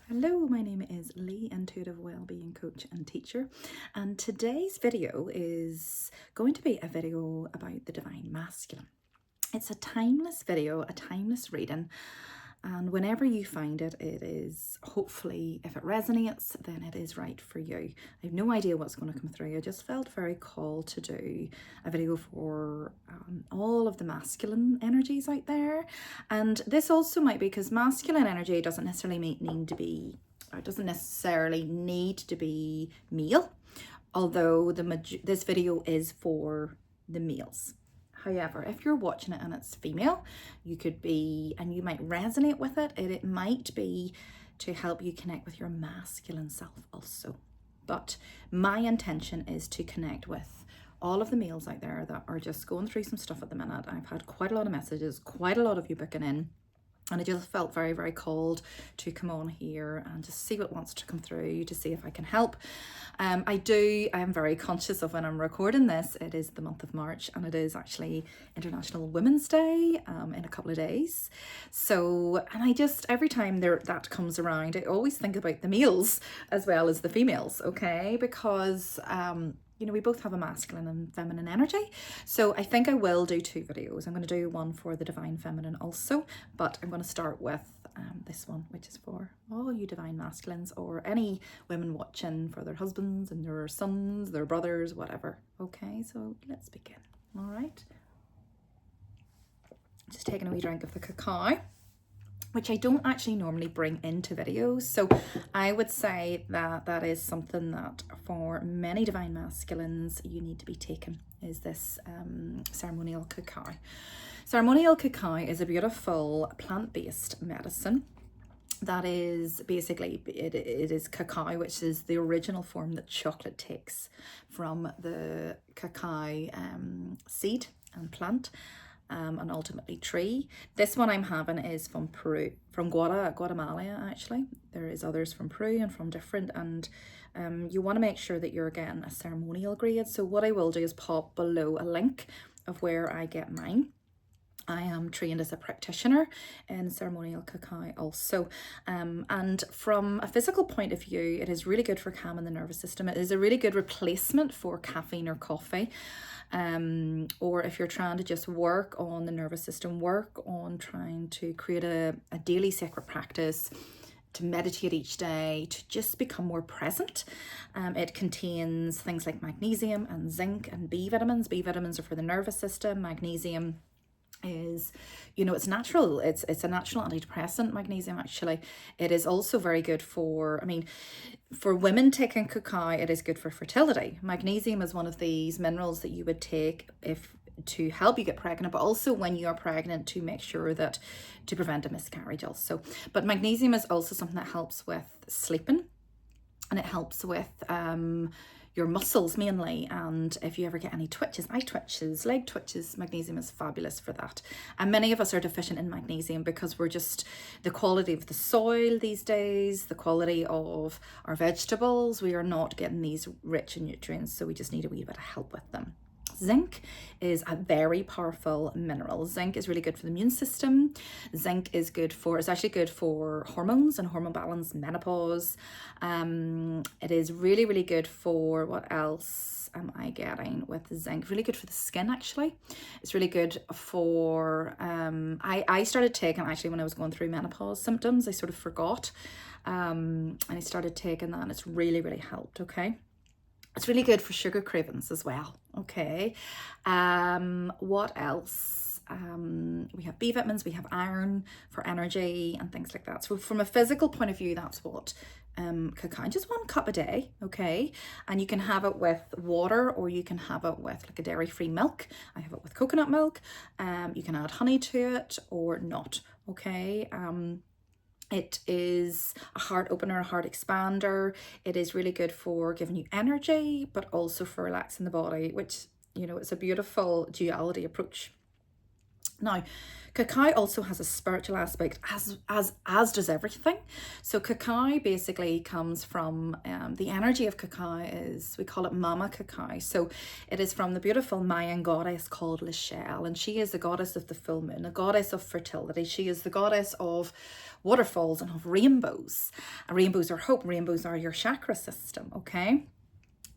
Hello, my name is Lee, intuitive wellbeing coach and teacher, and today's video is going to be a video about the divine masculine. It's a timeless video, a timeless reading, and whenever you find it, it is hopefully, if it resonates, then it is right for you. I have no idea what's going to come through. I just felt very called to do a video for all of the masculine energies out there. And this also might be because masculine energy doesn't necessarily need to be male, although this video is for the males. However, if you're watching it and it's female, you might resonate with it. It might be to help you connect with your masculine self also. But my intention is to connect with all of the males out there that are just going through some stuff at the minute. I've had quite a lot of messages, quite a lot of you booking in. And I just felt very, very called to come on here and just see what wants to come through, to see if I can help. I am very conscious of when I'm recording this. It is the month of March and it is actually International Women's Day in a couple of days. So, and I just, every time that comes around, I always think about the males as well as the females, okay? Because we both have a masculine and feminine energy. So I think I will do two videos. I'm going to do one for the divine feminine also, but I'm going to start with this one, which is for all you divine masculines or any women watching for their husbands and their sons, their brothers, whatever. Okay, so let's begin. All right. Just taking a wee drink of the cacao, which I don't actually normally bring into videos. So I would say that that is something that for many divine masculines you need to be taking, is this ceremonial cacao. Ceremonial cacao is a beautiful plant-based medicine that is basically, it is cacao, which is the original form that chocolate takes from the cacao seed and plant. And ultimately tree. This one I'm having is from Peru, from Guatemala actually. There is others from Peru and from different, and you want to make sure that you're getting a ceremonial grade. So what I will do is pop below a link of where I get mine. I am trained as a practitioner in ceremonial cacao also. And from a physical point of view, it is really good for calming the nervous system. It is a really good replacement for caffeine or coffee. Or if you're trying to just work on the nervous system, work on trying to create a daily sacred practice, to meditate each day, to just become more present. It contains things like magnesium and zinc and B vitamins. B vitamins are for the nervous system. Magnesium is, it's natural. It's a natural antidepressant, magnesium actually. It is also very good for women taking cacao, it is good for fertility. Magnesium is one of these minerals that you would take to help you get pregnant, but also when you are pregnant to make sure that to prevent a miscarriage also. But magnesium is also something that helps with sleeping, and it helps with your muscles mainly, and if you ever get any twitches, eye twitches, leg twitches, magnesium is fabulous for that. And many of us are deficient in magnesium because we're just, the quality of the soil these days, the quality of our vegetables, we are not getting these rich in nutrients, so we just need a wee bit of help with them. Zinc is a very powerful mineral. Zinc is really good for the immune system. Zinc is it's actually good for hormones and hormone balance, menopause. It is really, really good for, what else am I getting with zinc? Really good for the skin actually. It's really good for, I started taking actually when I was going through menopause symptoms, I sort of forgot. And I started taking that and it's really, really helped, okay? It's really good for sugar cravings as well, okay? What else? We have B vitamins, we have iron for energy and things like that. So from a physical point of view, that's what cacao, just 1 cup a day, okay? And you can have it with water or you can have it with like a dairy-free milk. I have it with coconut milk. You can add honey to it or not, okay? It is a heart opener, a heart expander. It is really good for giving you energy, but also for relaxing the body, which, it's a beautiful duality approach. Now, cacao also has a spiritual aspect, as does everything. So cacao basically comes from, the energy of cacao is, we call it Mama Cacao. So it is from the beautiful Mayan goddess called Lachelle, and she is the goddess of the full moon, a goddess of fertility. She is the goddess of waterfalls and of rainbows. Rainbows are hope, rainbows are your chakra system, okay?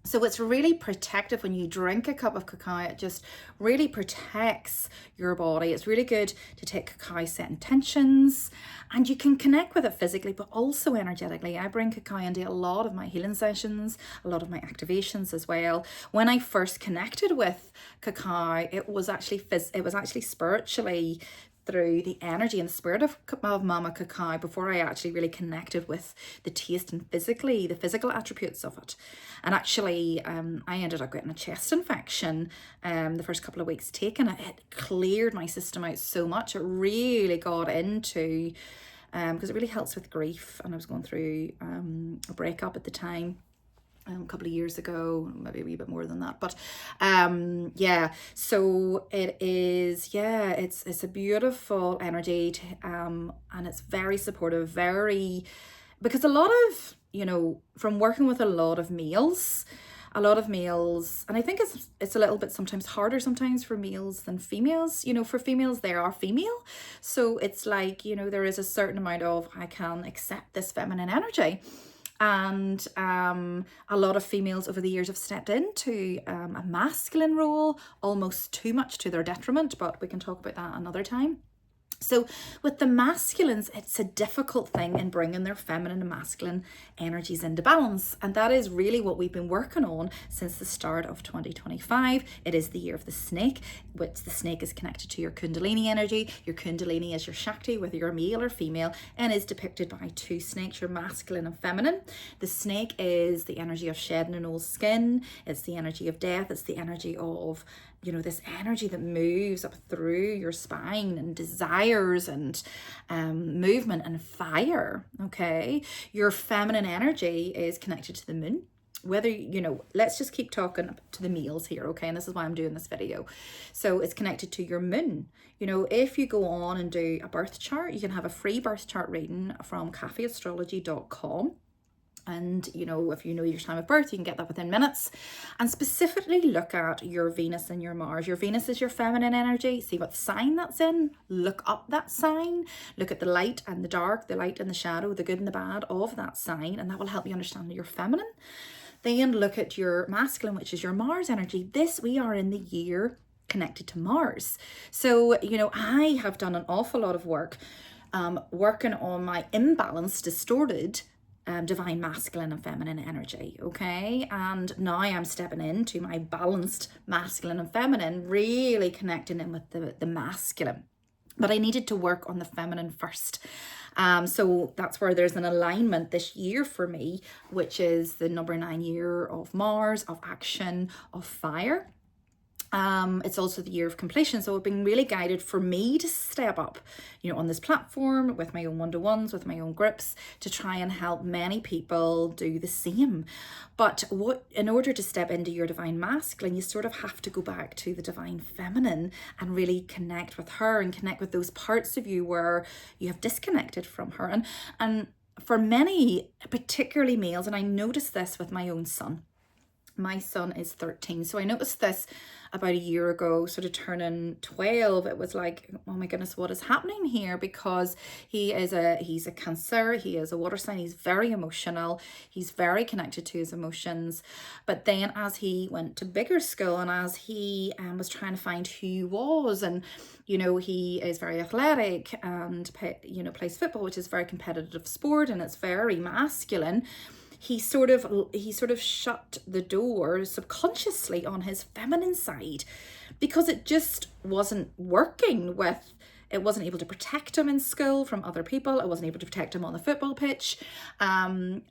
So it's really protective when you drink a cup of cacao. It just really protects your body. It's really good to take cacao, set intentions, and you can connect with it physically, but also energetically. I bring cacao into a lot of my healing sessions, a lot of my activations as well. When I first connected with cacao, it was actually spiritually through the energy and the spirit of Mama Cacao before I actually really connected with the taste and the physical attributes of it. And actually, I ended up getting a chest infection the first couple of weeks taking it. It cleared my system out so much. It really got into, because it really helps with grief. And I was going through a breakup at the time. A couple of years ago, maybe a wee bit more than that, but yeah, so it is, yeah, it's a beautiful energy to, and it's very supportive, because a lot of, you know, from working with a lot of males, and I think it's a little bit sometimes harder sometimes for males than females. You know, for females, they are female, so it's like, you know, there is a certain amount of, I can accept this feminine energy. And a lot of females over the years have stepped into a masculine role, almost too much to their detriment, but we can talk about that another time. So with the masculines, it's a difficult thing in bringing their feminine and masculine energies into balance. And that is really what we've been working on since the start of 2025. It is the year of the snake, which the snake is connected to your Kundalini energy. Your Kundalini is your Shakti, whether you're male or female, and is depicted by two snakes, your masculine and feminine. The snake is the energy of shedding an old skin. It's the energy of death. It's the energy of, you know, this energy that moves up through your spine and desires and movement and fire, okay? Your feminine energy is connected to the moon. Whether, you know, let's just keep talking to the males here, okay? And this is why I'm doing this video. So it's connected to your moon. You know, if you go on and do a birth chart, you can have a free birth chart reading from cafeastrology.com. And, you know, if you know your time of birth, you can get that within minutes. And specifically look at your Venus and your Mars. Your Venus is your feminine energy. See what sign that's in. Look up that sign. Look at the light and the dark, the light and the shadow, the good and the bad of that sign. And that will help you understand your feminine. Then look at your masculine, which is your Mars energy. We are in the year connected to Mars. So, you know, I have done an awful lot of work working on my imbalanced, distorted divine masculine and feminine energy, okay? And now I'm stepping into my balanced masculine and feminine, really connecting in with the masculine. But I needed to work on the feminine first. So that's where there's an alignment this year for me, which is the number 9 year of Mars, of action, of fire. It's also the year of completion. So it's been really guided for me to step up, you know, on this platform with my own one-to-ones, with my own groups, to try and help many people do the same. But in order to step into your divine masculine, you sort of have to go back to the divine feminine and really connect with her and connect with those parts of you where you have disconnected from her. And for many, particularly males, and I noticed this with my own son. My son is 13. So I noticed this about a year ago, sort of turning 12. It was like, oh my goodness, what is happening here? Because he's a Cancer, he is a water sign, he's very emotional, he's very connected to his emotions. But then as he went to bigger school and as he was trying to find who he was, and you know, he is very athletic and, you know, plays football, which is very competitive sport and it's very masculine. He sort of shut the door subconsciously on his feminine side because it just wasn't working with, it wasn't able to protect him in school from other people. It wasn't able to protect him on the football pitch. So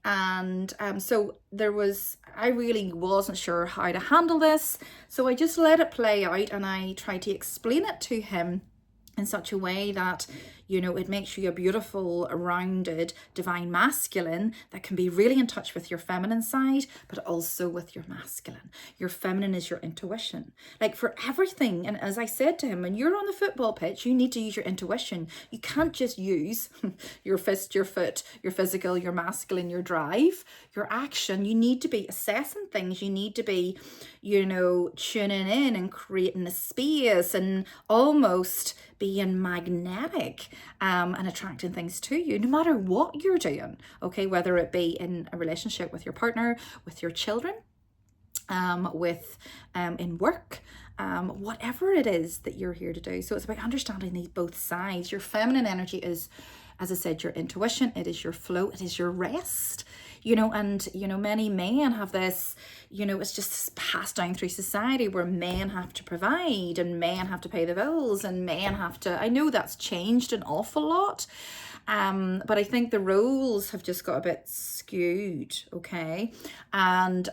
I really wasn't sure how to handle this. So I just let it play out and I tried to explain it to him in such a way that, you know, it makes you a beautiful, rounded, divine masculine that can be really in touch with your feminine side, but also with your masculine. Your feminine is your intuition. Like for everything, and as I said to him, when you're on the football pitch, you need to use your intuition. You can't just use your fist, your foot, your physical, your masculine, your drive, your action. You need to be assessing things. You need to be, you know, tuning in and creating a space and almost being magnetic and attracting things to you, no matter what you're doing, okay? Whether it be in a relationship with your partner, with your children, in work, whatever it is that you're here to do. So it's about understanding these both sides. Your feminine energy is, as I said, your intuition, it is your flow, it is your rest, and many men have this, it's just passed down through society where men have to provide and men have to pay the bills and men have to, I know that's changed an awful lot. But I think the roles have just got a bit skewed, okay? And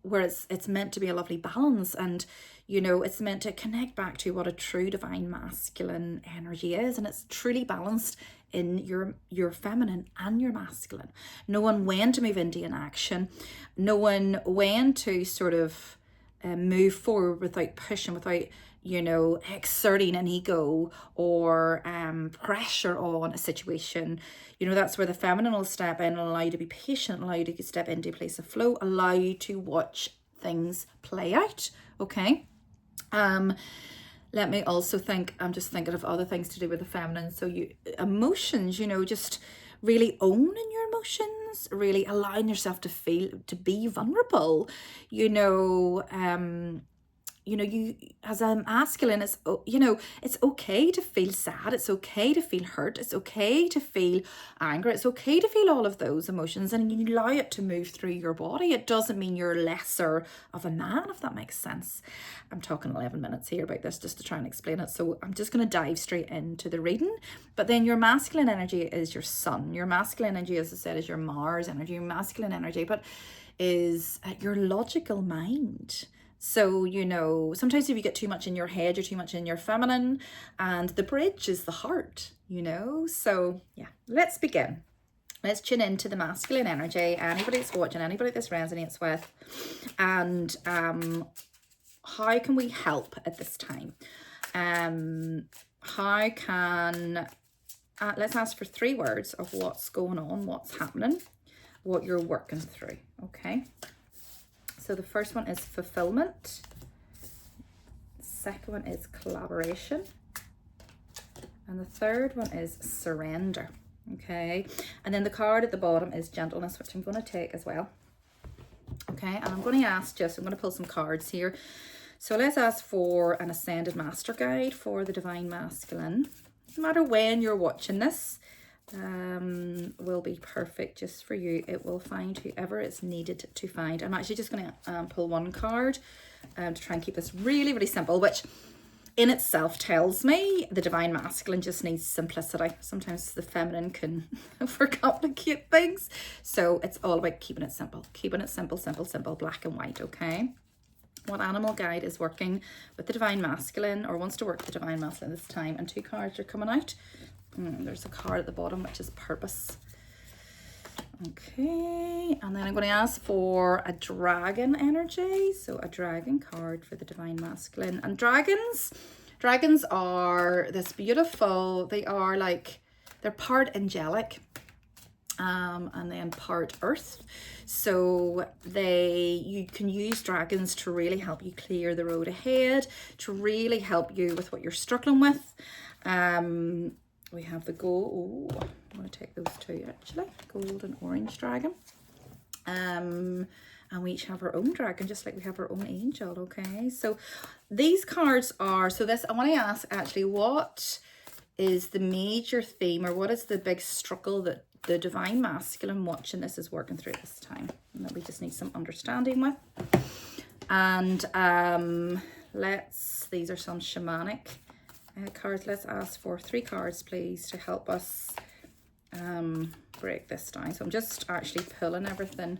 where it's meant to be a lovely balance, and it's meant to connect back to what a true divine masculine energy is, and it's truly balanced in your feminine and your masculine. Knowing when to move into an action, knowing when to sort of move forward without pushing, without exerting an ego or pressure on a situation. That's where the feminine will step in and allow you to be patient, allow you to step into a place of flow, allow you to watch things play out, okay? Let me also think, I'm just thinking of other things to do with the feminine. So emotions, just really owning your emotions, really allowing yourself to be vulnerable, you as a masculine, it's okay to feel sad, it's okay to feel hurt, it's okay to feel anger, it's okay to feel all of those emotions, and you allow it to move through your body. It doesn't mean you're lesser of a man, if that makes sense. I'm talking 11 minutes here about this just to try and explain it, so I'm just going to dive straight into the reading. But then your masculine energy is your sun, your masculine energy, as I said, is your Mars energy. Your masculine energy but is your logical mind. So, sometimes if you get too much in your head, you're too much in your feminine, and the bridge is the heart, So, yeah, let's begin. Let's tune into the masculine energy, anybody that's watching, anybody this resonates with, and how can we help at this time? How can, let's ask for 3 words of what's going on, what's happening, what you're working through, okay? So the first one is fulfillment. The second one is collaboration. And the third one is surrender. Okay. And then the card at the bottom is gentleness, which I'm going to take as well. Okay. And I'm going to ask I'm going to pull some cards here. So let's ask for an Ascended Master Guide for the Divine Masculine. No matter when you're watching this, will be perfect just for you. It will find whoever it's needed to find. I'm actually just going to pull 1 card to try and keep this really, really simple, which in itself tells me the divine masculine just needs simplicity. Sometimes the feminine can overcomplicate things. So it's all about keeping it simple, simple, black and white, okay? What animal guide is working with the divine masculine or wants to work with the divine masculine this time? And 2 cards are coming out. There's a card at the bottom, which is purpose. Okay, and then I'm going to ask for a dragon energy. So a dragon card for the divine masculine. And dragons are this beautiful, they're part angelic and then part earth. So you can use dragons to really help you clear the road ahead, to really help you with what you're struggling with. We have the gold. Oh, I'm going to take those 2 actually. Gold and orange dragon. And we each have our own dragon, just like we have our own angel, okay? So these cards are, I want to ask actually, what is the major theme or what is the big struggle that the divine masculine watching this is working through this time? And that we just need some understanding with. And these are some shamanic cards. Let's ask for 3 cards, please, to help us break this down. So I'm just actually pulling everything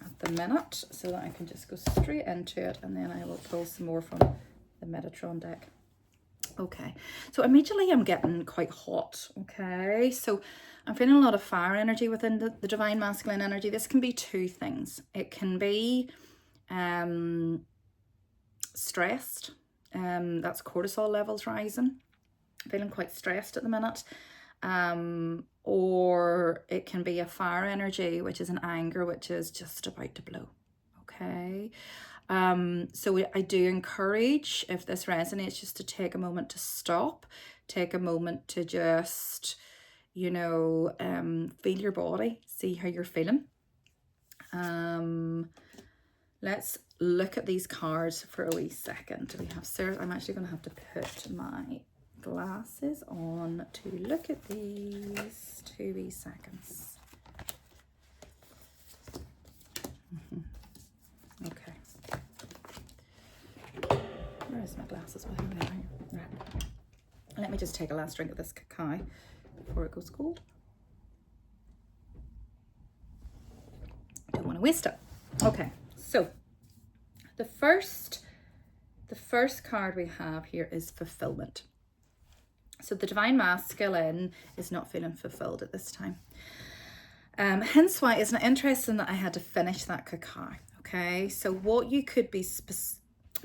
at the minute so that I can just go straight into it, and then I will pull some more from the Metatron deck. Okay, so immediately I'm getting quite hot, okay? So I'm feeling a lot of fire energy within the divine masculine energy. This can be 2 things. It can be stressed. That's cortisol levels rising, feeling quite stressed at the minute, or it can be a fire energy, which is an anger, which is just about to blow, okay? So I do encourage, if this resonates, just to take a moment to stop, take a moment to just, you know, feel your body, see how you're feeling. Let's look at these cards for a wee second. We have Sarah. I'm actually going to have to put my glasses on to look at these. 2 wee seconds. Okay. Where's my glasses? Right. Let me just take a last drink of this cacao before it goes cold. Don't want to waste it. Okay, so the first card we have here is fulfillment. So the divine masculine is not feeling fulfilled at this time. Hence why, isn't it interesting that I had to finish that cacao? Okay, so what you could be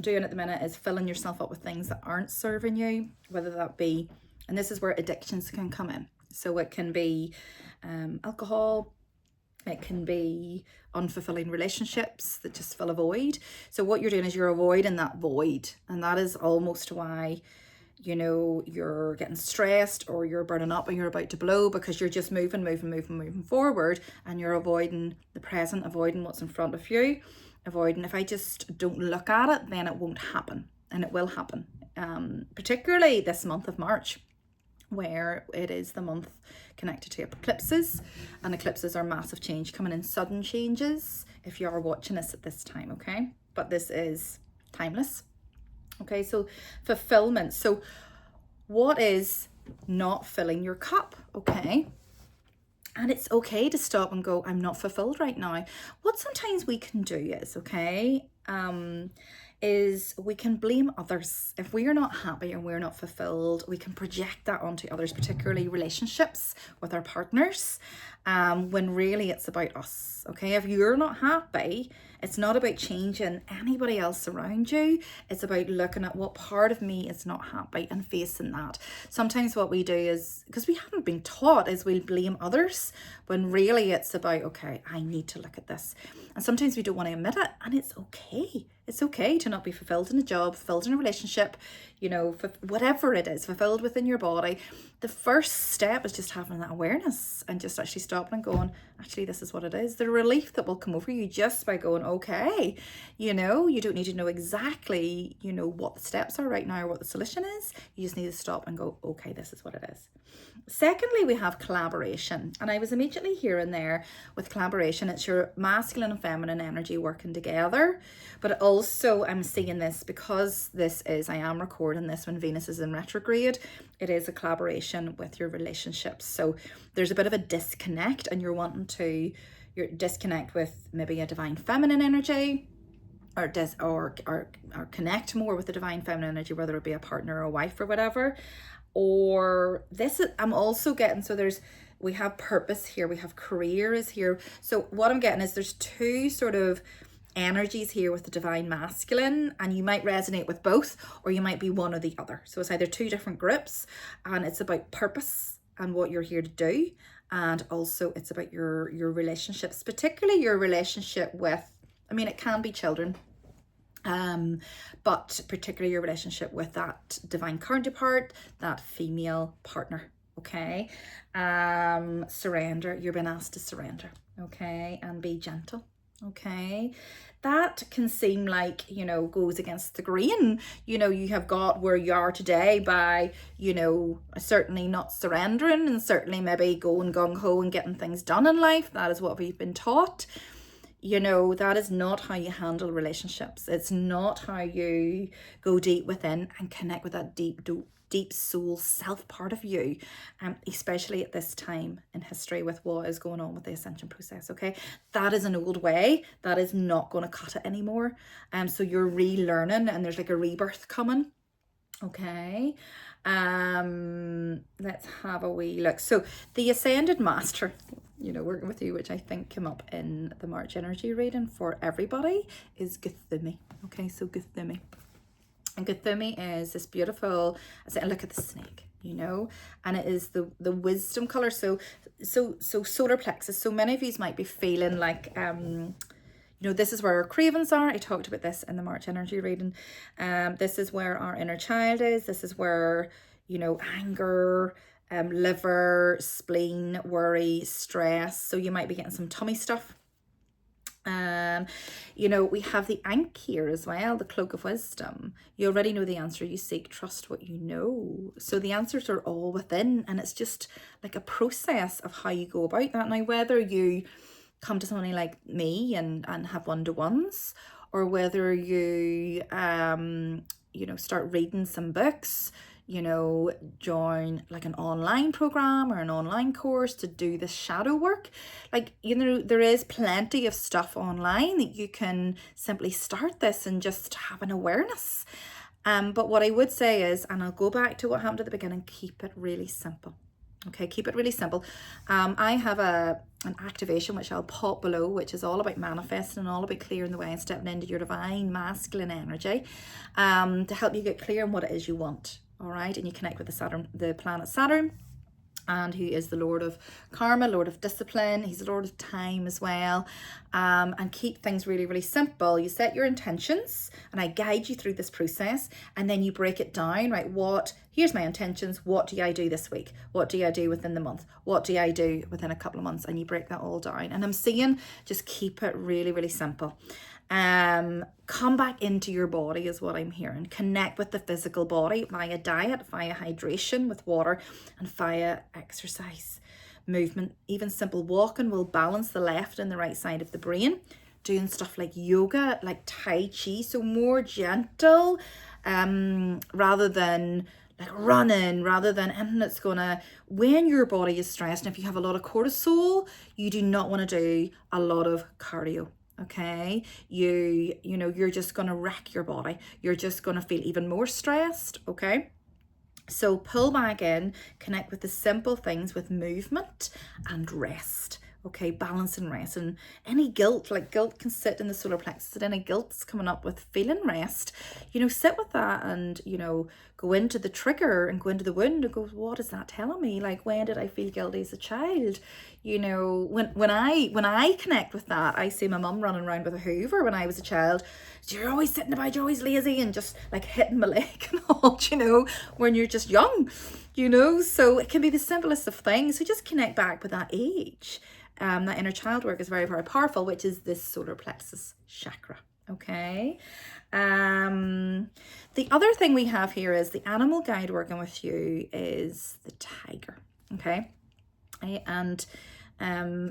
doing at the minute is filling yourself up with things that aren't serving you, whether that be, and this is where addictions can come in. So it can be alcohol, it can be unfulfilling relationships that just fill a void. So what you're doing is you're avoiding that void, and that is almost why, you know, you're getting stressed or you're burning up and you're about to blow, because you're just moving forward, and you're avoiding the present, avoiding what's in front of you, avoiding, if I just don't look at it, then it won't happen. And it will happen, particularly this month of March, where it is the month connected to eclipses, and eclipses are massive change coming in, sudden changes if you are watching this at this time, okay? But this is timeless. Okay, so fulfillment. So what is not filling your cup? Okay, and it's okay to stop and go, I'm not fulfilled right now. What sometimes we can do is, okay, is we can blame others. If we are not happy and we're not fulfilled, we can project that onto others, particularly relationships with our partners, when really it's about us. Okay, if you're not happy, it's not about changing anybody else around you. It's about looking at what part of me is not happy and facing that. Sometimes what we do is, because we haven't been taught, is we'll blame others, when really it's about, okay, I need to look at this. And sometimes we don't want to admit it, and it's okay. It's okay to not be fulfilled in a job, fulfilled in a relationship, you know, whatever it is, fulfilled within your body. The first step is just having that awareness and just actually stopping and going, actually, this is what it is. The relief that will come over you just by going, okay, you know, you don't need to know exactly, you know, what the steps are right now or what the solution is. You just need to stop and go, okay, this is what it is. Secondly, we have collaboration. And I was immediately hearing there with collaboration, it's your masculine and feminine energy working together. But also I'm seeing this, because this is, I am recording this when Venus is in retrograde, it is a collaboration with your relationships. So there's a bit of a disconnect, and you're wanting to, disconnect with maybe a divine feminine energy, or connect more with the divine feminine energy, whether it be a partner or a wife or whatever. Or this is, I'm also getting, so we have purpose here, we have career is here. So what I'm getting is there's two sort of energies here with the divine masculine, and you might resonate with both, or you might be one or the other. So it's either two different groups, and it's about purpose and what you're here to do, and also it's about your relationships, particularly your relationship with, I mean, it can be children, but particularly your relationship with that divine counterpart, that female partner. Okay, surrender. You're being asked to surrender, okay, and be gentle. Okay, that can seem like, you know, goes against the grain. You know, you have got where you are today by, you know, certainly not surrendering, and certainly maybe going gung-ho and getting things done in life. That is what we've been taught. You know, that is not how you handle relationships. It's not how you go deep within and connect with that deep soul self part of you, especially at this time in history with what is going on with the ascension process. Okay, that is an old way. That is not going to cut it anymore. So you're relearning, and there's like a rebirth coming. Okay, let's have a wee look. So the ascended master, you know, working with you, which I think came up in the March energy reading for everybody, is Guthumi. Okay, so Guthumi. And Guthumi is this beautiful, look at the snake, you know, and it is the wisdom color. So solar plexus. So many of you might be feeling like, you know, this is where our cravings are. I talked about this in the March energy reading. This is where our inner child is. This is where, you know, anger, liver, spleen, worry, stress. So you might be getting some tummy stuff. You know, we have the Ankh here as well, the cloak of wisdom. You already know the answer you seek, trust what you know. So the answers are all within, and it's just like a process of how you go about that. Now, whether you come to somebody like me and have one-to-ones, or whether you you know, start reading some books, you know, join like an online program or an online course to do the shadow work. Like, you know, there is plenty of stuff online that you can simply start this and just have an awareness. But what I would say is, and I'll go back to what happened at the beginning, keep it really simple. Okay, keep it really simple. I have an activation which I'll pop below, which is all about manifesting and all about clearing the way and stepping into your divine masculine energy, to help you get clear on what it is you want. All right, and you connect with the planet Saturn, and who is the Lord of Karma, Lord of Discipline. He's the Lord of Time as well. And keep things really, really simple. You set your intentions, and I guide you through this process, and then you break it down, right? Here's my intentions. What do I do this week? What do I do within the month? What do I do within a couple of months? And you break that all down. And I'm saying, just keep it really, really simple. Come back into your body is what I'm hearing. Connect with the physical body via diet, via hydration with water, and via exercise. Movement, even simple walking, will balance the left and the right side of the brain. Doing stuff like yoga, like Tai Chi, so more gentle, rather than like running, rather than anything that's gonna, when your body is stressed, and if you have a lot of cortisol, you do not want to do a lot of cardio. Okay, you know, you're just gonna wreck your body. You're just gonna feel even more stressed. Okay, so pull back in, connect with the simple things with movement and rest. Okay, balance and rest. And any guilt, like guilt can sit in the solar plexus, and any guilt that's coming up with feeling rest, you know, sit with that and, you know, go into the trigger and go into the wound and go, what is that telling me? Like, when did I feel guilty as a child? You know, when I connect with that, I see my mum running around with a hoover when I was a child. You're always sitting about, you're always lazy, and just like hitting my leg and all, you know, when you're just young, you know. So it can be the simplest of things. So just connect back with that age. That inner child work is very, very powerful, which is this solar plexus chakra. Okay. The other thing we have here is the animal guide working with you is the tiger. Okay. And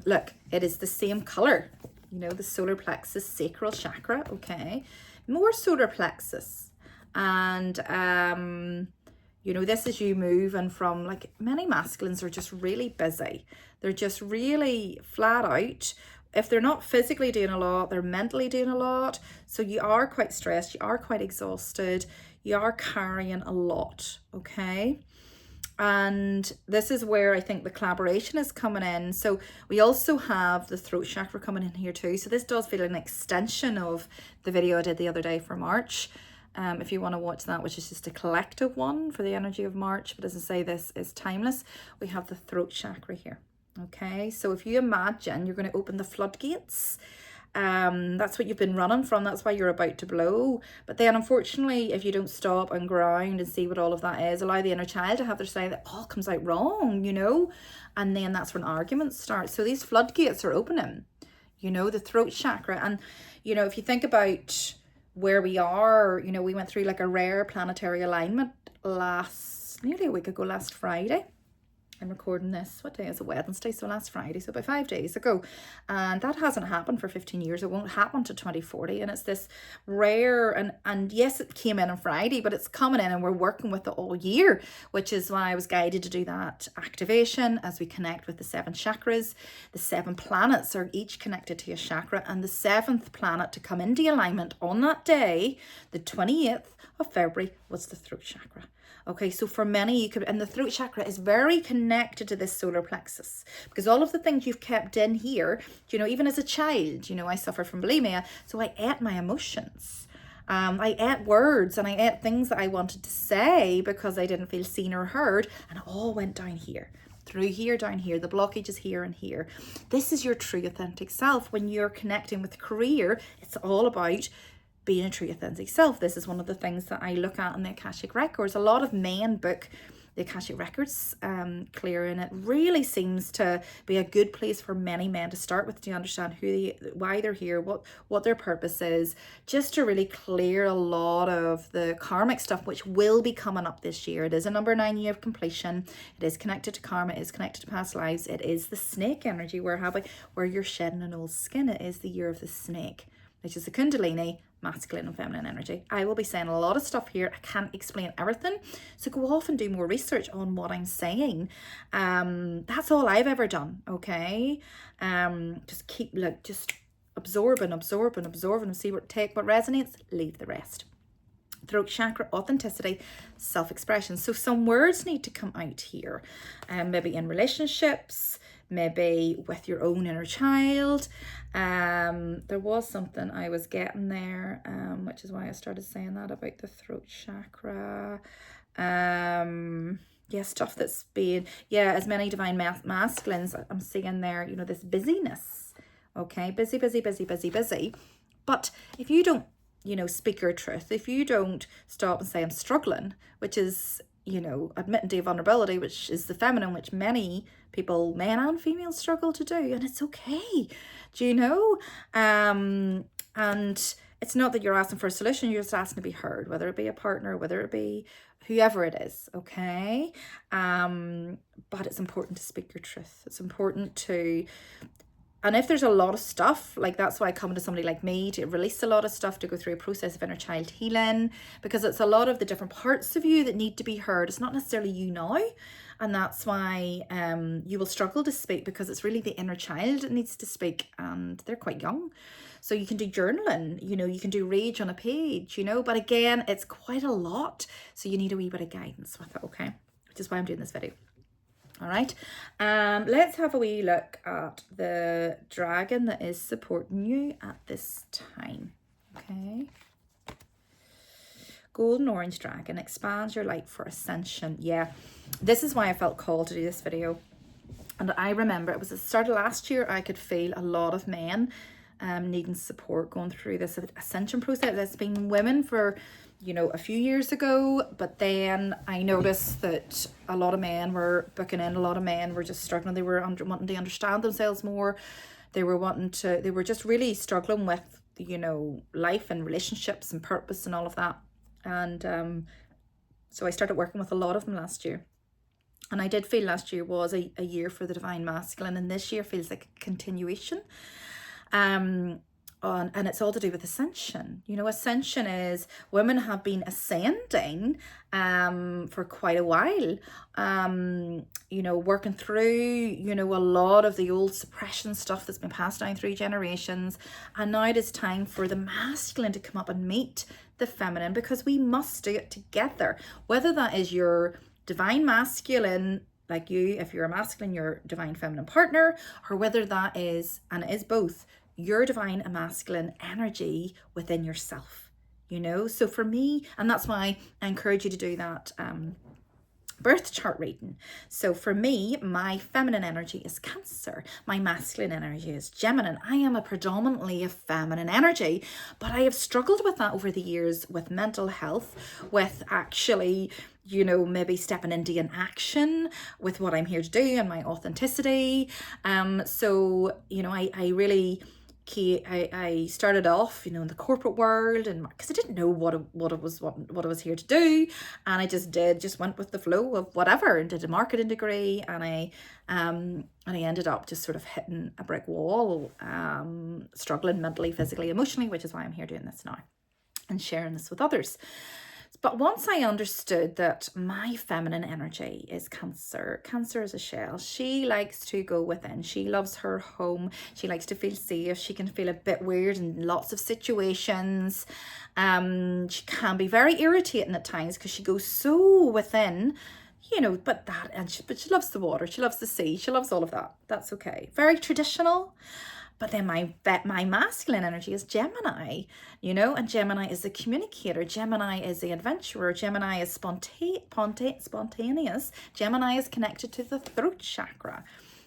look, it is the same color, you know, the solar plexus sacral chakra. Okay. More solar plexus. And you know, this is you moving from, like, many masculines are just really busy. They're just really flat out. If they're not physically doing a lot, they're mentally doing a lot. So you are quite stressed. You are quite exhausted. You are carrying a lot. Okay. And this is where I think the collaboration is coming in. So we also have the throat chakra coming in here too. So this does feel an extension of the video I did the other day for March. If you want to watch that, which is just a collective one for the energy of March. But as I say, this is timeless. We have the throat chakra here. Okay, so if you imagine you're going to open the floodgates, that's what you've been running from. That's why you're about to blow. But then unfortunately, if you don't stop and ground and see what all of that is, allow the inner child to have their say, that all comes out wrong, you know, and then that's when arguments start. So these floodgates are opening, you know, the throat chakra. And, you know, if you think about where we are, you know, we went through like a rare planetary alignment nearly a week ago, last Friday. I'm recording this, what day is it? Wednesday, so last Friday, so about 5 days ago. And that hasn't happened for 15 years. It won't happen to 2040. And it's this rare, and yes, it came in on Friday, but it's coming in and we're working with it all year, which is why I was guided to do that activation as we connect with the 7 chakras. The 7 planets are each connected to a chakra, and the 7th planet to come into alignment on that day, the 28th of February, was the throat chakra. Okay, so for many, and the throat chakra is very connected to this solar plexus, because all of the things you've kept in here, you know, even as a child, you know, I suffered from bulimia, so I ate my emotions. I ate words and I ate things that I wanted to say because I didn't feel seen or heard, and it all went down here. Through here, down here, the blockage is here and here. This is your true authentic self. When you're connecting with career, it's all about being a true authentic self. This is one of the things that I look at in the Akashic Records. A lot of men book the Akashic Records clearing. It really seems to be a good place for many men to start with, to understand why they're here, what their purpose is, just to really clear a lot of the karmic stuff which will be coming up this year. It is a number 9 year of completion. It is connected to karma. It is connected to past lives. It is the snake energy where you're shedding an old skin. It is the year of the snake, which is the Kundalini, masculine and feminine energy. I will be saying a lot of stuff here. I can't explain everything, so go off and do more research on what I'm saying. That's all I've ever done, okay? Just absorbing and see what resonates, leave the rest. Throat chakra, authenticity, self-expression. So some words need to come out here, maybe in relationships, maybe with your own inner child. There was something I was getting there, which is why I started saying that about the throat chakra. Stuff that's being, as many divine masculines, I'm seeing there, this busyness, okay? Busy. But if you don't, speak your truth, if you don't stop and say, I'm struggling, which is, admitting to vulnerability, which is the feminine, which many people, men and females, struggle to do, and it's okay, and it's not that you're asking for a solution, you're just asking to be heard, whether it be a partner, whether it be whoever it is, okay? But it's important to speak your truth. It's important to, and if there's a lot of stuff, like that's why I come to somebody like me to release a lot of stuff, to go through a process of inner child healing, because it's a lot of the different parts of you that need to be heard. It's not necessarily you now. And that's why you will struggle to speak, because it's really the inner child that needs to speak, and they're quite young. So you can do journaling, you can do rage on a page, but again, it's quite a lot. So you need a wee bit of guidance with it, okay? Which is why I'm doing this video. All right, let's have a wee look at the dragon that is supporting you at this time, okay? Golden orange dragon, expands your light for ascension. Yeah, this is why I felt called to do this video. And I remember it was the start of last year, I could feel a lot of men needing support going through this ascension process. It's been women for, a few years ago, but then I noticed that a lot of men were booking in, a lot of men were just struggling. They were wanting to understand themselves more. They were just really struggling with, life and relationships and purpose and all of that. And so I started working with a lot of them last year. And I did feel last year was a year for the divine masculine, and this year feels like a continuation. And it's all to do with ascension. Ascension is, women have been ascending for quite a while, working through, a lot of the old suppression stuff that's been passed down through generations. And now it is time for the masculine to come up and meet the feminine, because we must do it together. Whether that is your divine masculine, like you, if you're a masculine, your divine feminine partner, or whether that is, and it is both, your divine and masculine energy within yourself, So for me, and that's why I encourage you to do that birth chart reading. So for me, my feminine energy is Cancer. My masculine energy is Gemini. I am predominantly a feminine energy, but I have struggled with that over the years, with mental health, with actually, maybe stepping into an action with what I'm here to do and my authenticity. So, I really... I started off, in the corporate world, and because I didn't know what I was here to do, and I just went with the flow of whatever, and did a marketing degree, and I ended up just sort of hitting a brick wall, struggling mentally, physically, emotionally, which is why I'm here doing this now and sharing this with others. But once I understood that my feminine energy is Cancer, Cancer is a shell. She likes to go within. She loves her home. She likes to feel safe. She can feel a bit weird in lots of situations. She can be very irritating at times because she goes so within, but she loves the water. She loves the sea. She loves all of that. That's okay. Very traditional. But then my masculine energy is Gemini, and Gemini is the communicator. Gemini is the adventurer. Gemini is spontaneous. Gemini is connected to the throat chakra.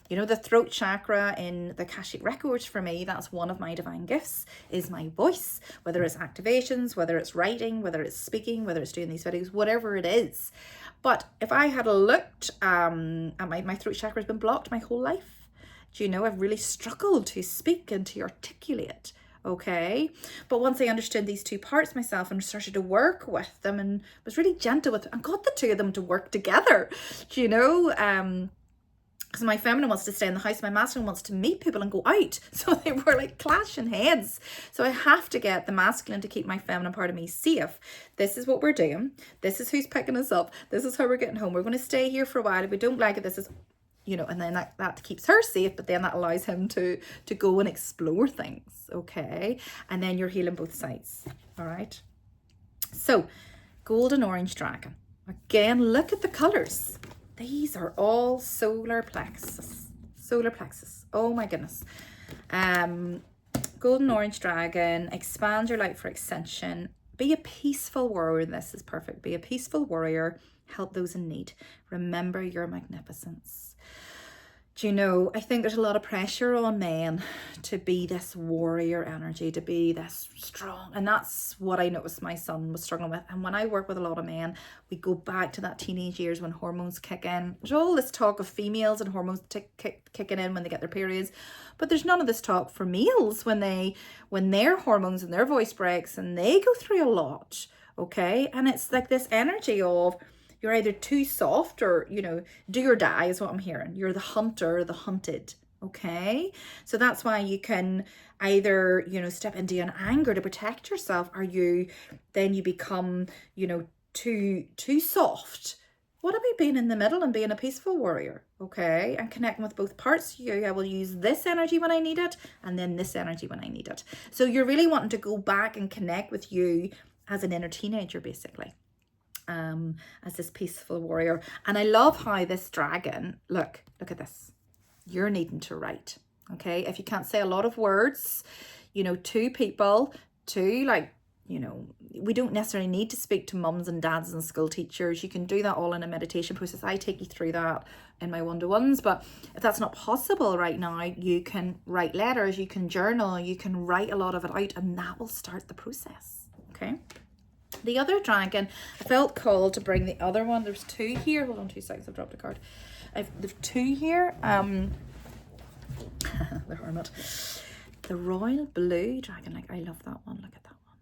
You know, the throat chakra in the Akashic records for me, that's one of my divine gifts, is my voice. Whether it's activations, whether it's writing, whether it's speaking, whether it's doing these videos, whatever it is. But if I had looked at my throat chakra has been blocked my whole life. Do you know, I've really struggled to speak and to articulate. Okay, but once I understood these two parts myself and started to work with them and was really gentle with them and got the two of them to work together, do you know, because my feminine wants to stay in the house, my masculine wants to meet people and go out. So they were like clashing heads. So I have to get the masculine to keep my feminine part of me safe. This is what we're doing. This is who's picking us up. This is how we're getting home. We're going to stay here for a while. If we don't like it, this is, you know, and then that keeps her safe, but then that allows him to go and explore things. Okay. And then you're healing both sides. All right. So golden orange dragon. Again, look at the colors. These are all solar plexus. Solar plexus. Oh my goodness. Golden orange dragon. Expand your light for ascension. Be a peaceful warrior. This is perfect. Be a peaceful warrior. Help those in need. Remember your magnificence. Do you know, I think there's a lot of pressure on men to be this warrior energy, to be this strong. And that's what I noticed my son was struggling with. And when I work with a lot of men, we go back to that teenage years when hormones kick in. There's all this talk of females and hormones kicking in when they get their periods. But there's none of this talk for males when their hormones and their voice breaks and they go through a lot. Okay. And it's like this energy of, you're either too soft or, you know, do or die is what I'm hearing. You're the hunter or the hunted. Okay. So that's why you can either, you know, step into an anger to protect yourself, or then you become, you know, too soft. What about being in the middle and being a peaceful warrior? Okay. And connecting with both parts. I will use this energy when I need it, and then this energy when I need it. So you're really wanting to go back and connect with you as an inner teenager, basically. As this peaceful warrior. And I love how this dragon, look at this. You're needing to write. Okay. If you can't say a lot of words, you know, to people, to like, you know, we don't necessarily need to speak to mums and dads and school teachers. You can do that all in a meditation process. I take you through that in my one-to-ones, but if that's not possible right now, you can write letters, you can journal, you can write a lot of it out, and that will start the process. Okay. The other dragon, I felt called to bring the other one. There's two here. Hold on 2 seconds. I've dropped a card. There's two here. The hermit. The royal blue dragon. Like, I love that one. Look at that one.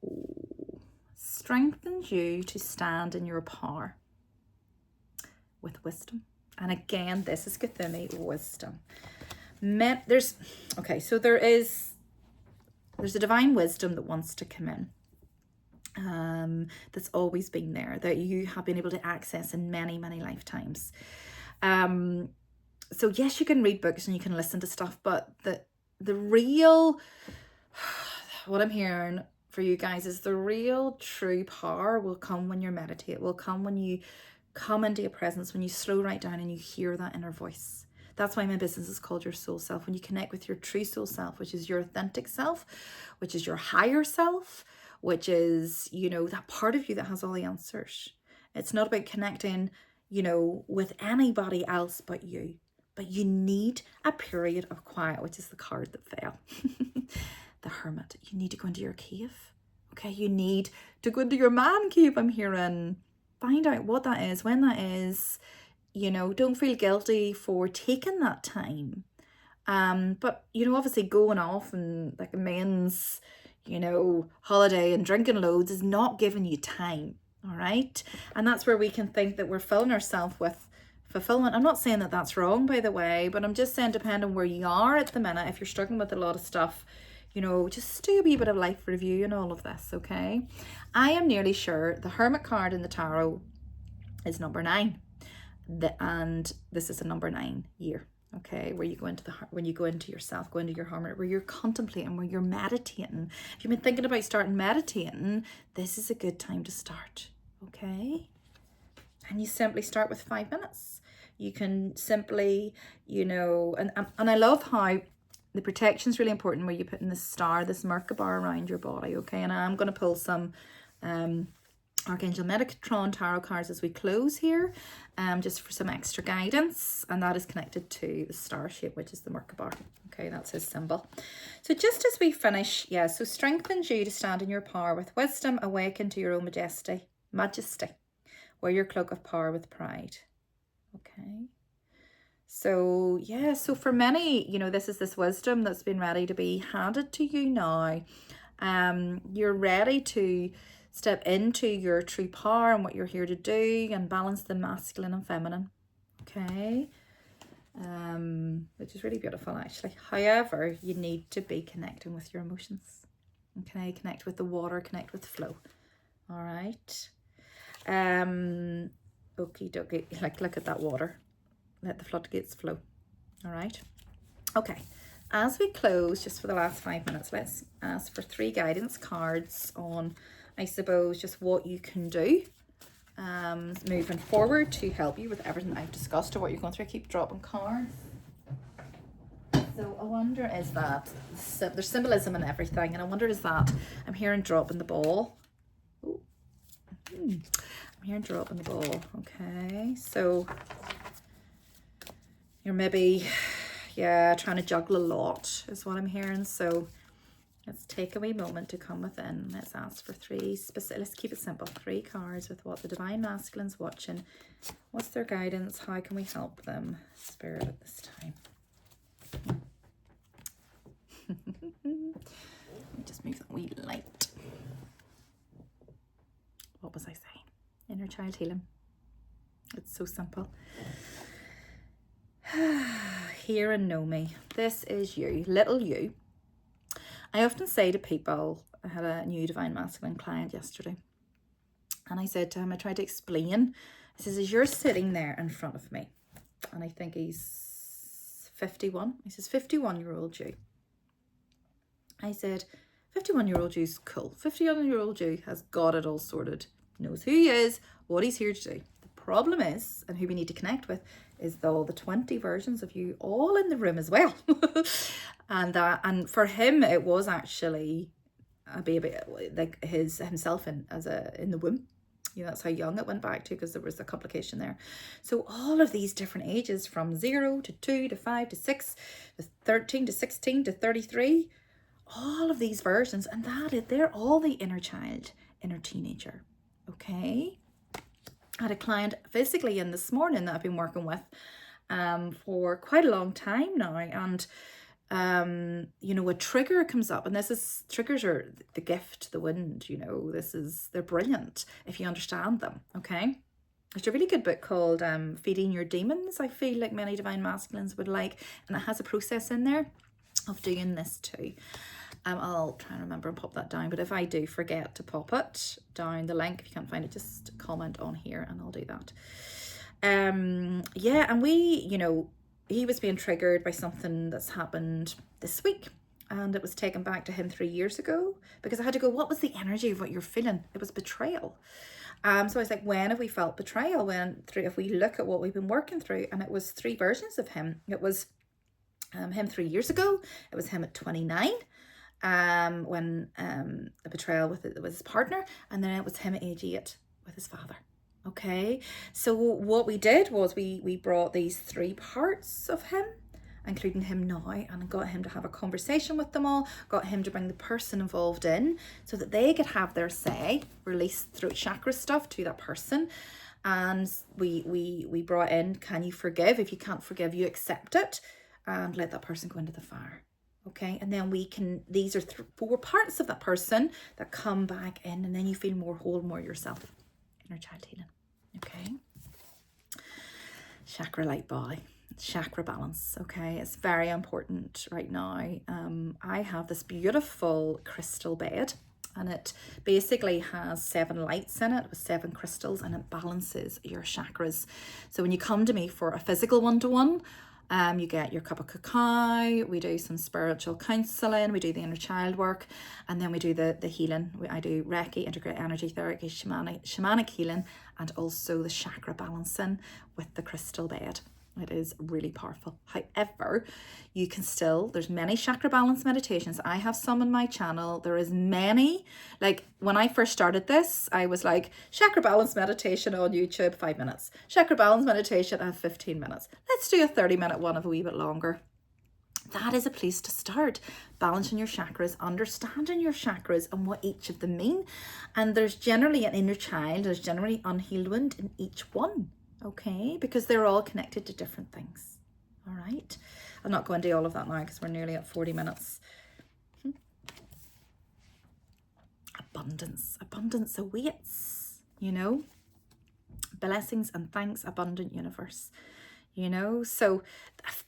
Ooh. Strengthens you to stand in your power with wisdom. And again, this is Cthulhu wisdom. There's a divine wisdom that wants to come in. That's always been there, that you have been able to access in many lifetimes. So yes, you can read books and you can listen to stuff, but the real, what I'm hearing for you guys is the real true power will come when you meditate, will come when you come into your presence, when you slow right down and you hear that inner voice. That's why my business is called Your Soul Self. When you connect with your true soul self, which is your authentic self, which is your higher self, which is, you know, that part of you that has all the answers. It's not about connecting, you know, with anybody else but you. But you need a period of quiet, which is the card that fell. The hermit. You need to go into your cave. Okay, you need to go into your man cave, I'm hearing. Find out what that is, when that is. You know, don't feel guilty for taking that time. But, you know, obviously going off and like a men's, you know, holiday and drinking loads is not giving you time. All right. And that's where we can think that we're filling ourselves with fulfillment. I'm not saying that that's wrong, by the way, but I'm just saying, depending on where you are at the minute, if you're struggling with a lot of stuff, you know, just do a wee bit of life review and all of this. Okay. I am nearly sure the hermit card in the tarot is number 9. And this is a number 9 year. Okay, where you go into when you go into yourself, go into your hermit, where you're contemplating, where you're meditating. If you've been thinking about starting meditating, this is a good time to start. Okay, and you simply start with 5 minutes. You can simply, you know, and I love how the protection is really important, where you put in this star, this Merkaba around your body. Okay, and I'm going to pull some Archangel Metatron tarot cards as we close here, just for some extra guidance, and that is connected to the star shape, which is the Merkaba. Okay, that's his symbol. So just as we finish, yeah, so strengthens you to stand in your power with wisdom, awaken to your own majesty, wear your cloak of power with pride. Okay. So yeah, so for many, you know, this is this wisdom that's been ready to be handed to you now. You're ready to step into your true power and what you're here to do, and balance the masculine and feminine. Okay. Which is really beautiful actually. However, you need to be connecting with your emotions. Okay, connect with the water, connect with flow. All right. Okie dokie. Like, look at that water. Let the floodgates flow. All right. Okay. As we close, just for the last 5 minutes, let's ask for 3 guidance cards on, I suppose, just what you can do moving forward to help you with everything I've discussed or what you're going through. I keep dropping cards. So I wonder, is that, there's symbolism in everything, and I wonder, is that, I'm hearing dropping the ball. Ooh. I'm hearing dropping the ball. Okay, so you're maybe, yeah, trying to juggle a lot is what I'm hearing. So let's take a wee moment to come within. Let's ask for 3 specific, let's keep it simple, 3 cards with what the Divine Masculine's watching. What's their guidance? How can we help them, Spirit, at this time? Let me just move that wee light. What was I saying? Inner child healing. It's so simple. Hear and know me. This is you, little you. I often say to people, I had a new Divine Masculine client yesterday, and I said to him, I tried to explain, I says, as you're sitting there in front of me, and I think he's 51, he says, 51-year-old you. I said, 51-year-old you's cool. 51-year-old you has got it all sorted, knows who he is, what he's here to do. The problem is, and who we need to connect with, is all the 20 versions of you all in the room as well. And for him, it was actually a baby, like himself in the womb. You know, that's how young it went back to, because there was a complication there. So all of these different ages, from 0 to 2 to 5 to 6 to 13 to 16 to 33, all of these versions, and they're all the inner child, inner teenager. Okay. I had a client physically in this morning that I've been working with for quite a long time now, and you know, a trigger comes up, and triggers are the gift, the wind, you know, they're brilliant if you understand them. Okay. There's a really good book called Feeding Your Demons, I feel like many Divine Masculines would like, and it has a process in there of doing this too. I'll try and remember and pop that down, but if I do forget to pop it down, the link, if you can't find it, just comment on here and I'll do that. Yeah, and you know, he was being triggered by something that's happened this week, and it was taken back to him 3 years ago, because I had to go, what was the energy of what you're feeling? It was betrayal. So I was like, when have we felt betrayal? If we look at what we've been working through, and it was 3 versions of him. It was him 3 years ago. It was him at 29. When the betrayal with his partner, and then it was him at age 8 with his father. Okay, so what we did was we brought these 3 parts of him, including him now, and got him to have a conversation with them all, got him to bring the person involved in so that they could have their say, release through chakra stuff to that person. And we brought in, can you forgive? If you can't forgive, you accept it and let that person go into the fire. Okay, and then these are 4 parts of that person that come back in, and then you feel more whole, more yourself. Inner child healing. Okay. Chakra light body. Chakra balance. Okay, it's very important right now. I have this beautiful crystal bed, and it basically has 7 lights in it with 7 crystals, and it balances your chakras. So when you come to me for a physical one-to-one, you get your cup of cacao, we do some spiritual counseling, we do the inner child work, and then we do the healing. I do Reiki, integrate energy therapy, shamanic healing, and also the chakra balancing with the crystal bed. It is really powerful. However, you can still, there's many chakra balance meditations. I have some on my channel. There is many. Like when I first started this, I was like, chakra balance meditation on YouTube, 5 minutes. Chakra balance meditation, I have 15 minutes. Let's do a 30-minute one of a wee bit longer. That is a place to start. Balancing your chakras, understanding your chakras and what each of them mean. And there's generally an inner child, there's generally unhealed wound in each one. Okay, because they're all connected to different things. All right, I'm not going to do all of that now because we're nearly at 40 minutes. Abundance awaits, you know, blessings and thanks, abundant universe, you know. So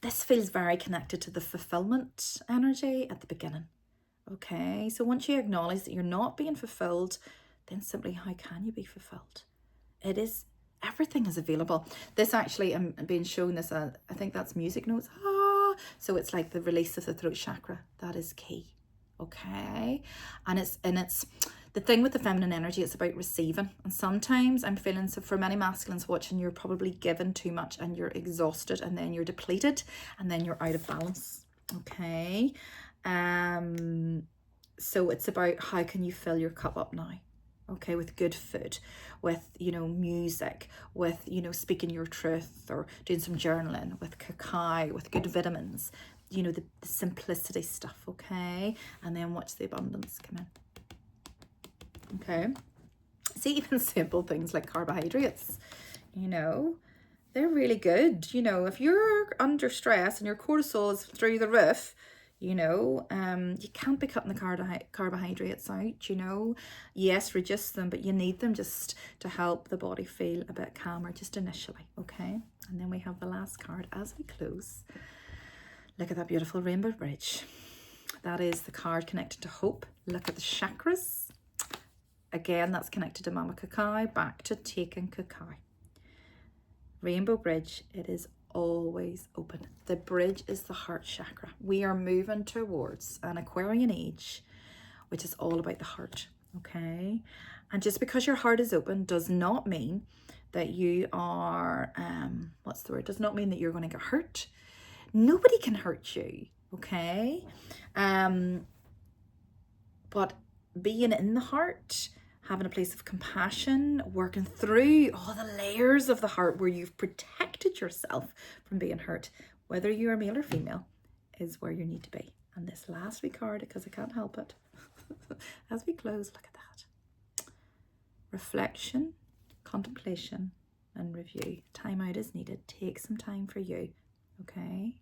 this feels very connected to the fulfillment energy at the beginning. Okay, so once you acknowledge that you're not being fulfilled, then simply how can you be fulfilled? It is, everything is available. This actually, I'm being shown this, I think that's music notes. So it's like the release of the throat chakra. That is key. Okay. And it's the thing with the feminine energy, it's about receiving. And sometimes I'm feeling, so for many masculines watching, you're probably given too much and you're exhausted and then you're depleted and then you're out of balance. Okay. So it's about how can you fill your cup up now? Okay, with good food, with, you know, music, with, you know, speaking your truth or doing some journaling, with cacao, with good vitamins, you know, the simplicity stuff, okay? And then watch the abundance come in. Okay, see, even simple things like carbohydrates, you know, they're really good. You know, if you're under stress and your cortisol is through the roof, you know, you can't be cutting the carbohydrates out, you know. Yes, reduce them, but you need them just to help the body feel a bit calmer just initially, okay? And then we have the last card as we close. Look at that beautiful rainbow bridge. That is the card connected to hope. Look at the chakras. Again, that's connected to Mama Cacao, back to taking cacao. Rainbow bridge, it is always open. The bridge is the heart chakra. We are moving towards an Aquarian age, which is all about the heart, okay? And just because your heart is open does not mean that you are, what's the word? Does not mean that you're going to get hurt. Nobody can hurt you, okay? But being in the heart, having a place of compassion, working through all the layers of the heart where you've protected yourself from being hurt, whether you are male or female, is where you need to be. And this last wee card, because I can't help it, as we close, look at that. Reflection, contemplation, and review. Time out is needed. Take some time for you, okay?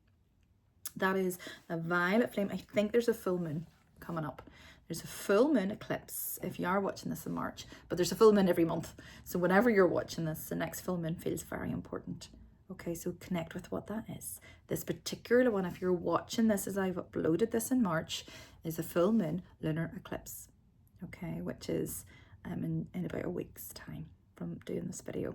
That is a violet flame. I think there's a full moon coming up. There's a full moon eclipse if you are watching this in March, but there's a full moon every month. So whenever you're watching this, the next full moon feels very important. Okay, so connect with what that is. This particular one, if you're watching this as I've uploaded this in March, is a full moon lunar eclipse. Okay, which is in about a week's time from doing this video.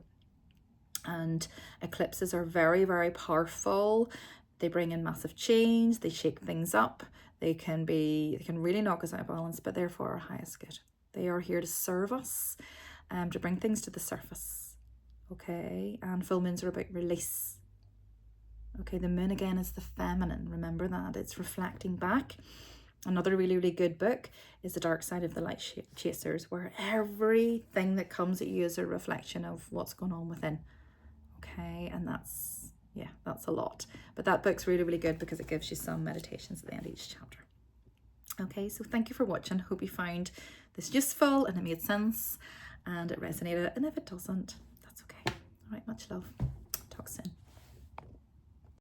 And eclipses are very, very powerful. They bring in massive change, they shake things up. They can really knock us out of balance, but they're for our highest good. They are here to serve us, to bring things to the surface, okay? And full moons are about release. Okay, the moon again is the feminine, remember that. It's reflecting back. Another really, really good book is The Dark Side of the Light Chasers, where everything that comes at you is a reflection of what's going on within, okay? And that's a lot. But that book's really, really good because it gives you some meditations at the end of each chapter. Okay, so thank you for watching. Hope you found this useful and it made sense and it resonated. And if it doesn't, that's okay. All right, much love. Talk soon.